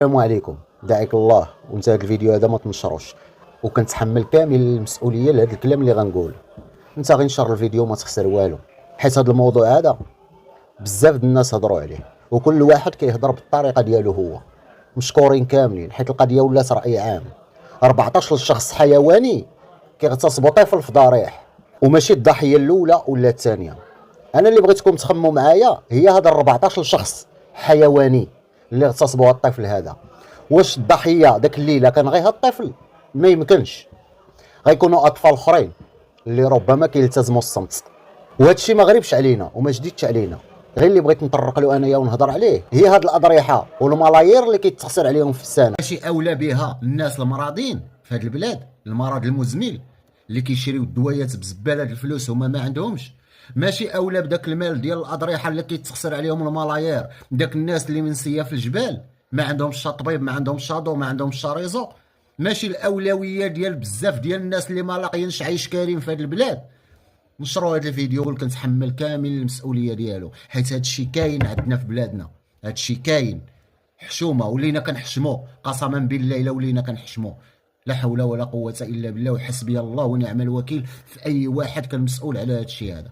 السلام عليكم. داعيك الله وانت هذا الفيديو هذا ما تنشروش، وكنتحمل كامل المسؤوليه لهذا الكلام اللي غنقول. انت غير نشر الفيديو ما تخسر والو، حيت هذا الموضوع هذا بزاف د الناس هضروا عليه، وكل واحد كيهضر بالطريقه ديالو هو. مشكورين كاملين، حيت القضيه ولات راي عام. 14 شخص حيواني كيغتصبوا طفل في ضريح، وماشي الضحيه الاولى ولا الثانيه. انا اللي بغيتكم تخمموا معايا هي هذا 14 شخص حيواني اللي اغتصبوا الطفل هذا. واش الضحيه داك الليله كان غير هذا الطفل؟ ما يمكنش، غيكونوا اطفال اخرين اللي ربما كيلتزموا الصمت. وهذا الشيء ما غريبش علينا وما جديدش علينا. غير اللي بغيت نطرق له انايا ونهضر عليه هي هاد الاضرحه والملايير اللي كيتخسر عليهم في السنه. ماشي اولى بها الناس المراضين في هاد البلاد، المرض المزمن اللي كيشريو الدويات بزباله الفلوس هما ما عندهمش؟ ماشي اولى بداك المال ديال الاضرحه اللي كيتخسر عليهم الملايير، داك الناس اللي منسيه في الجبال ما عندهمش طبيب، ما عندهمش شادو، ما عندهمش ريزو؟ ماشي الاولويه ديال بزاف ديال الناس اللي ما لاقيينش عيش كريم في هاد البلاد؟ نشروا هذا الفيديو كنتحمل كامل المسؤوليه ديالو، حيت هذا الشيء كاين عندنا في بلادنا. هذا الشيء كاين حشومه، ولينا كنحشمو، قسما بالله الا ولينا كنحشمو. لا حول ولا قوه الا بالله، وحسبي الله ونعم الوكيل في اي واحد كان مسؤول على هذا الشيء هذا.